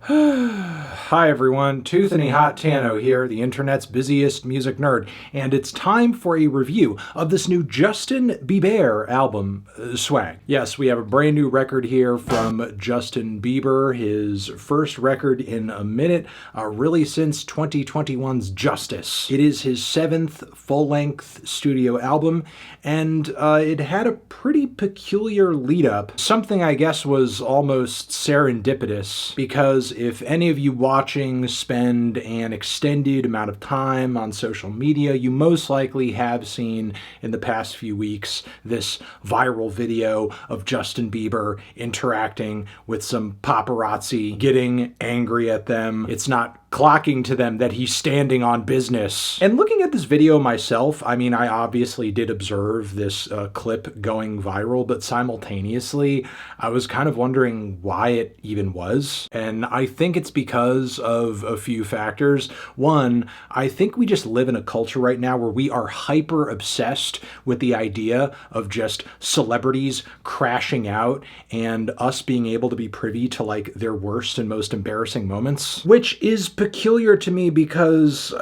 Hi everyone, Toothany Hot Tano here, the internet's busiest music nerd, and it's time for a review of this new Justin Bieber album, Swag. Yes, we have a brand new record here from Justin Bieber, his first record in a minute, really since 2021's Justice. It is his 7th full-length studio album, and it had a pretty peculiar lead-up. Something I guess was almost serendipitous, because if any of you watching spend an extended amount of time on social media, you most likely have seen in the past few weeks this viral video of Justin Bieber interacting with some paparazzi, getting angry at them. It's not clocking to them that he's standing on business. And looking at this video myself, I mean, I obviously did observe this clip going viral, but simultaneously, I was kind of wondering why it even was. And I think it's because of a few factors. One, I think we just live in a culture right now where we are hyper obsessed with the idea of just celebrities crashing out and us being able to be privy to like their worst and most embarrassing moments, which is peculiar to me because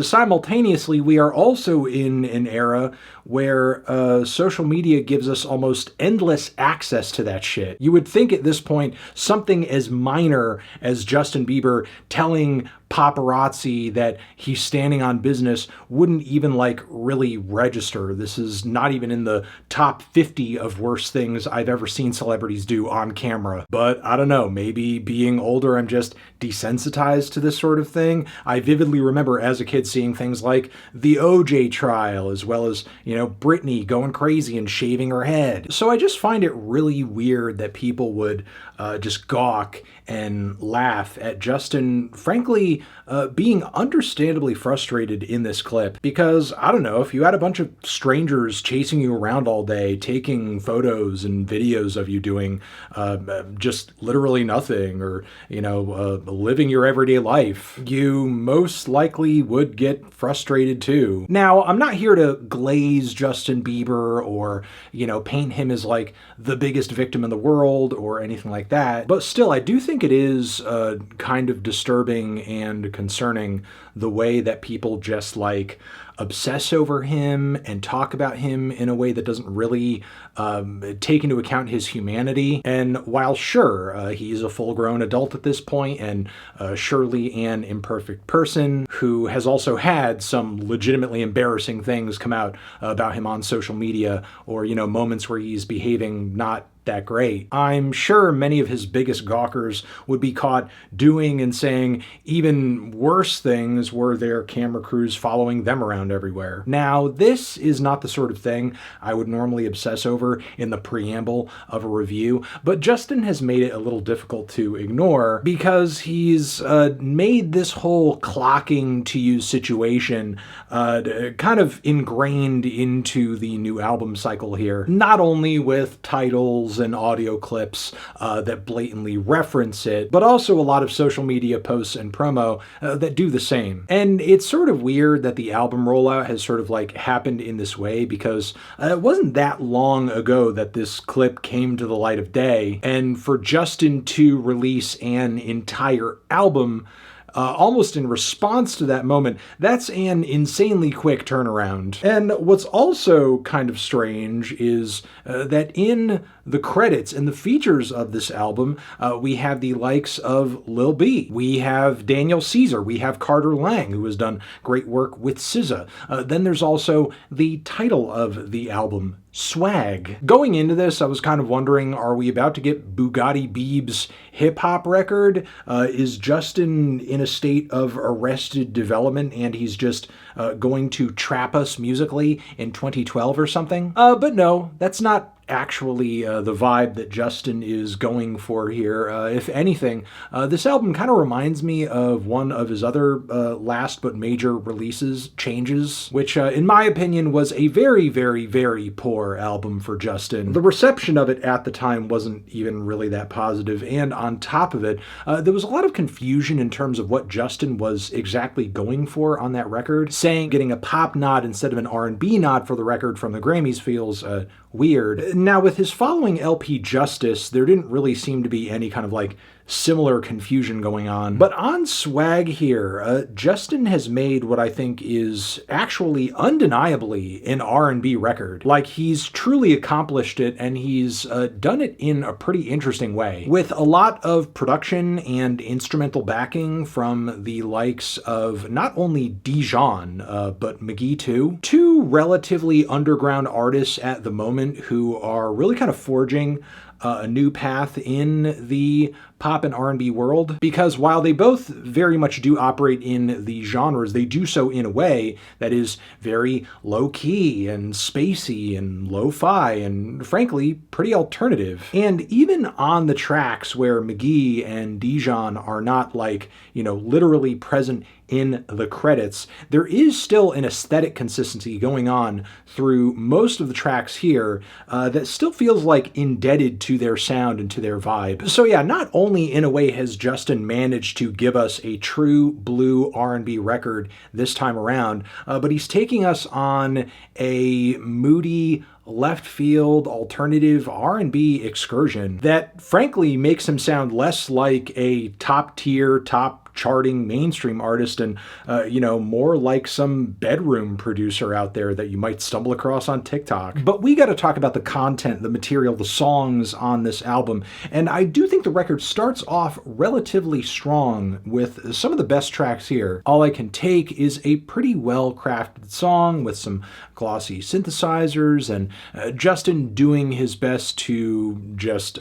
simultaneously we are also in an era where social media gives us almost endless access to that shit. You would think at this point something as minor as Justin Bieber telling paparazzi that he's standing on business wouldn't even like really register. This is not even in the top 50 of worst things I've ever seen celebrities do on camera. But I don't know, maybe being older, I'm just desensitized to this sort of thing. I vividly remember as a kid seeing things like the OJ trial, as well as, you know, Britney going crazy and shaving her head. So I just find it really weird that people would just gawk and laugh at Justin, frankly, being understandably frustrated in this clip. Because, I don't know, if you had a bunch of strangers chasing you around all day, taking photos and videos of you doing just literally nothing, or, you know, living your everyday life, you most likely would get frustrated too. Now, I'm not here to glaze Justin Bieber or, you know, paint him as like the biggest victim in the world or anything like that, but still, I do think it is kind of disturbing and concerning the way that people just like obsess over him and talk about him in a way that doesn't really take into account his humanity. And while sure, he's a full-grown adult at this point and surely an imperfect person who has also had some legitimately embarrassing things come out about him on social media, or, you know, moments where he's behaving not that great, I'm sure many of his biggest gawkers would be caught doing and saying even worse things were their camera crews following them around everywhere. Now, this is not the sort of thing I would normally obsess over in the preamble of a review, but Justin has made it a little difficult to ignore because he's made this whole clocking to you situation kind of ingrained into the new album cycle here, not only with titles and audio clips that blatantly reference it, but also a lot of social media posts and promo that do the same. And it's sort of weird that the album rollout has sort of like happened in this way, because it wasn't that long ago that this clip came to the light of day, and for Justin to release an entire album almost in response to that moment, that's an insanely quick turnaround. And what's also kind of strange is that in the credits and the features of this album, we have the likes of Lil B, we have Daniel Caesar, we have Carter Lang, who has done great work with SZA. Then there's also the title of the album, Swag. Going into this, I was kind of wondering, are we about to get Bugatti Bieb's hip-hop record? Is Justin in a state of arrested development and he's just going to trap us musically in 2012 or something? But no, that's not actually the vibe that Justin is going for here. If anything, this album kind of reminds me of one of his other last but major releases, Changes, which in my opinion was a very, very, very poor album for Justin. The reception of it at the time wasn't even really that positive, and on top of it, there was a lot of confusion in terms of what Justin was exactly going for on that record. Saying getting a pop nod instead of an R&B nod for the record from the Grammys feels weird. Now, with his following LP Justice, there didn't really seem to be any kind of like similar confusion going on. But on Swag here, Justin has made what I think is actually undeniably an R&B record. Like, he's truly accomplished it, and he's done it in a pretty interesting way, with a lot of production and instrumental backing from the likes of not only Dijon, but McGee too. Two relatively underground artists at the moment who are really kind of forging a new path in the pop and R&B world, because while they both very much do operate in the genres, they do so in a way that is very low-key and spacey and lo-fi and frankly pretty alternative. And even on the tracks where McGee and Dijon are not, like, you know, literally present in the credits, there is still an aesthetic consistency going on through most of the tracks here that still feels like indebted to their sound and to their vibe. So yeah, not only in a way has Justin managed to give us a true blue R&B record this time around, but he's taking us on a moody, left field alternative R&B excursion that frankly makes him sound less like a top tier, top charting mainstream artist and, you know, more like some bedroom producer out there that you might stumble across on TikTok. But we got to talk about the content, the material, the songs on this album. And I do think the record starts off relatively strong with some of the best tracks here. All I Can Take is a pretty well-crafted song with some glossy synthesizers and Justin doing his best to just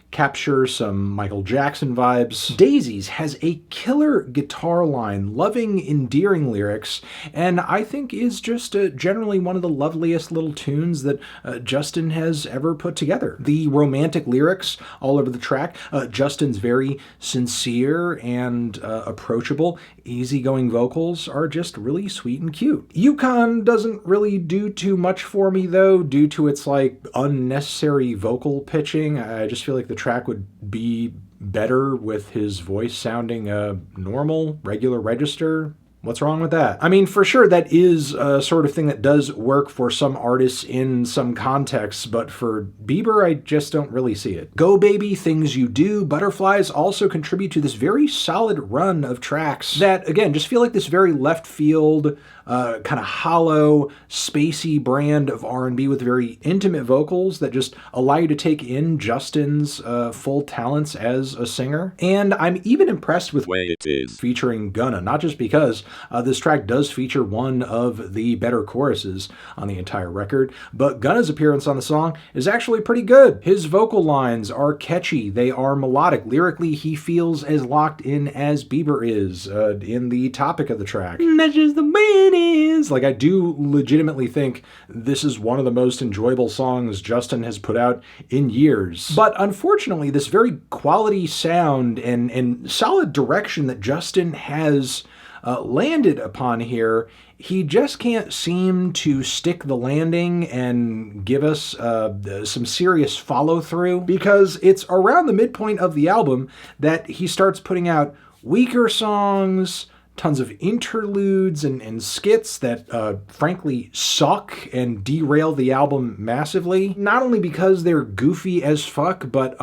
capture some Michael Jackson vibes. Daisies has a killer guitar line, loving, endearing lyrics, and I think is just generally one of the loveliest little tunes that Justin has ever put together. The romantic lyrics all over the track, Justin's very sincere and approachable, easygoing vocals are just really sweet and cute. Yukon doesn't really do too much for me though, due to its like unnecessary vocal pitching. I just feel like the track would be better with his voice sounding a normal, regular register. What's wrong with that? I mean, for sure, that is a sort of thing that does work for some artists in some contexts, but for Bieber, I just don't really see it. Go Baby, Things You Do, Butterflies also contribute to this very solid run of tracks that, again, just feel like this very left field, kind of hollow, spacey brand of R&B with very intimate vocals that just allow you to take in Justin's full talents as a singer. And I'm even impressed with Way It Is featuring Gunna, not just because this track does feature one of the better choruses on the entire record, but Gunna's appearance on the song is actually pretty good. His vocal lines are catchy, they are melodic. Lyrically, he feels as locked in as Bieber is in the topic of the track. That's just the way it is. Like, I do legitimately think this is one of the most enjoyable songs Justin has put out in years. But unfortunately, this very quality sound and solid direction that Justin has landed upon here, he just can't seem to stick the landing and give us some serious follow-through, because it's around the midpoint of the album that he starts putting out weaker songs, tons of interludes and skits that frankly suck and derail the album massively. Not only because they're goofy as fuck, but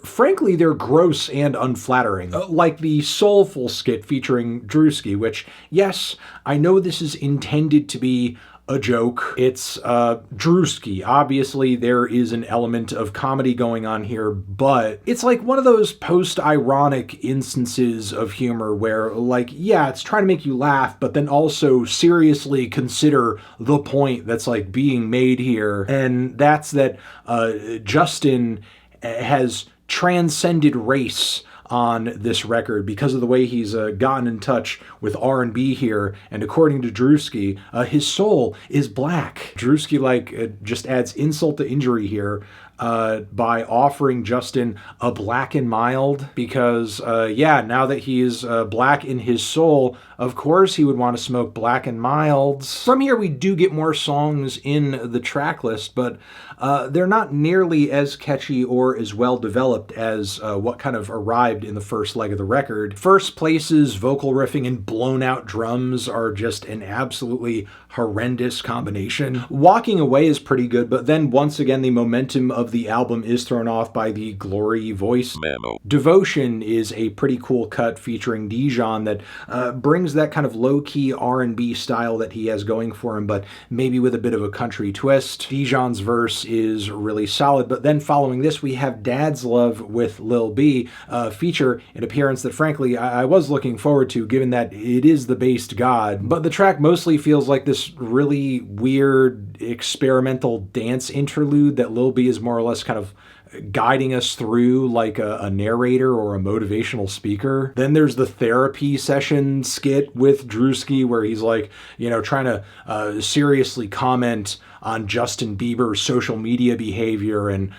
frankly, they're gross and unflattering. Like the soulful skit featuring Drewski, which, yes, I know this is intended to be a joke. It's Drewski. Obviously, there is an element of comedy going on here, but it's like one of those post-ironic instances of humor where, like, yeah, it's trying to make you laugh, but then also seriously consider the point that's, like, being made here. And that's that Justin has transcended race on this record because of the way he's gotten in touch with R&B here, and according to Drewski, his soul is black. Drewski just adds insult to injury here by offering Justin a black and mild, because yeah, now that he's black in his soul, of course he would want to smoke black and milds. From here we do get more songs in the track list, but they're not nearly as catchy or as well developed as what kind of arrived in the first leg of the record. First Place's vocal riffing and blown out drums are just an absolutely horrendous combination. Walking Away is pretty good, but then once again the momentum of of the album is thrown off by the Glory voice memo. Devotion is a pretty cool cut featuring Dijon that brings that kind of low-key R&B style that he has going for him, but maybe with a bit of a country twist. Dijon's verse is really solid, but then following this we have Dad's Love with Lil B, feature an appearance that frankly I was looking forward to, given that it is the based god, but the track mostly feels like this really weird experimental dance interlude that Lil B is more or less kind of guiding us through like a narrator or a motivational speaker. Then there's the therapy session skit with Drewski where he's like, you know, trying to seriously comment on Justin Bieber's social media behavior and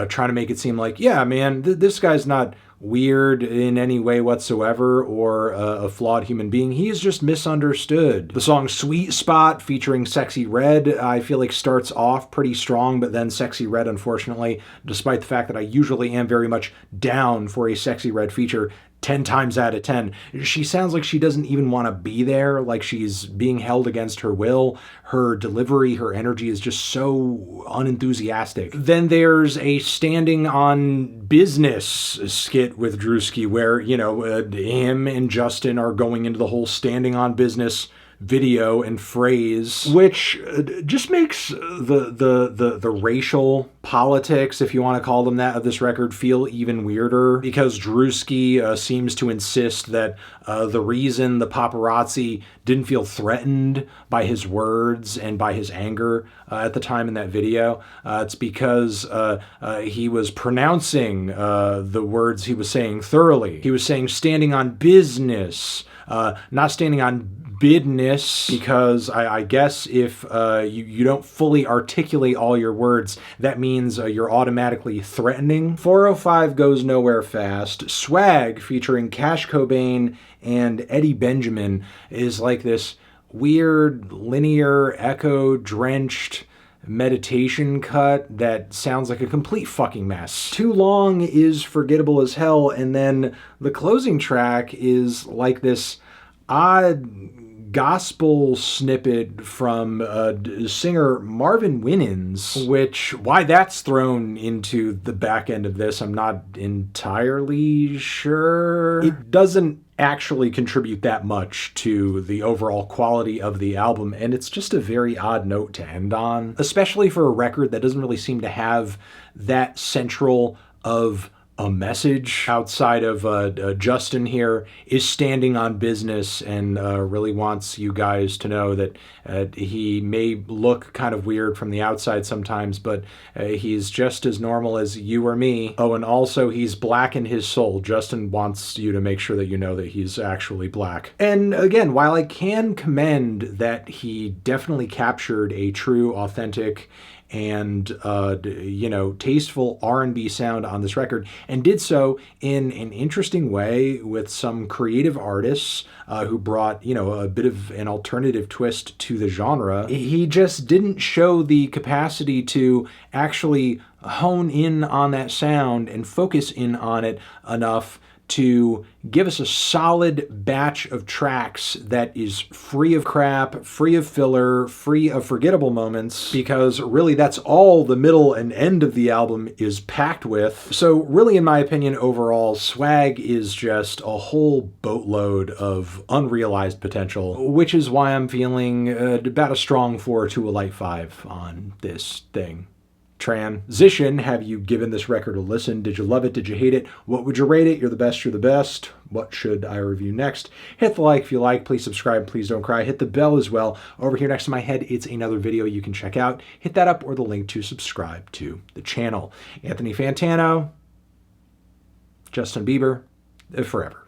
trying to make it seem like, yeah, man, this guy's not weird in any way whatsoever or a flawed human being. He is just misunderstood. The song Sweet Spot featuring Sexy Red, I feel like starts off pretty strong, but then Sexy Red, unfortunately, despite the fact that I usually am very much down for a Sexy Red feature, 10 times out of 10, she sounds like she doesn't even want to be there, like she's being held against her will. Her delivery, her energy is just so unenthusiastic. Then there's a standing on business skit with Drewski where, you know, him and Justin are going into the whole standing on business video and phrase, which just makes the racial politics, if you want to call them that, of this record feel even weirder, because Drewski seems to insist that the reason the paparazzi didn't feel threatened by his words and by his anger at the time in that video, it's because he was pronouncing the words he was saying thoroughly. He was saying standing on business, not standing on bidness, because I guess if you don't fully articulate all your words, that means you're automatically threatening. 405 goes nowhere fast. Swag featuring Cash Cobain and Eddie Benjamin is like this weird, linear, echo-drenched meditation cut that sounds like a complete fucking mess. Too Long is forgettable as hell, and then the closing track is like this odd gospel snippet from singer Marvin Winans, which, why that's thrown into the back end of this, I'm not entirely sure. It doesn't actually contribute that much to the overall quality of the album, and it's just a very odd note to end on, especially for a record that doesn't really seem to have that central of a message outside of Justin here is standing on business and really wants you guys to know that he may look kind of weird from the outside sometimes, but he's just as normal as you or me. Oh, and also he's black in his soul. Justin wants you to make sure that you know that he's actually black. And again, while I can commend that he definitely captured a true, authentic, and you know, tasteful R&B sound on this record, and did so in an interesting way with some creative artists who brought, you know, a bit of an alternative twist to the genre. He just didn't show the capacity to actually hone in on that sound and focus in on it enough to give us a solid batch of tracks that is free of crap, free of filler, free of forgettable moments, because really that's all the middle and end of the album is packed with. So really, in my opinion, overall, Swag is just a whole boatload of unrealized potential, which is why I'm feeling about a strong 4 to a light 5 on this thing. Transition, have you given this record a listen? Did you love it? Did you hate it? What would you rate it? You're the best, you're the best. What should I review next? Hit the like if you like. Please subscribe. Please don't cry. Hit the bell as well. Over here next to my head, it's another video you can check out. Hit that up or the link to subscribe to the channel. Anthony Fantano, Justin Bieber, forever.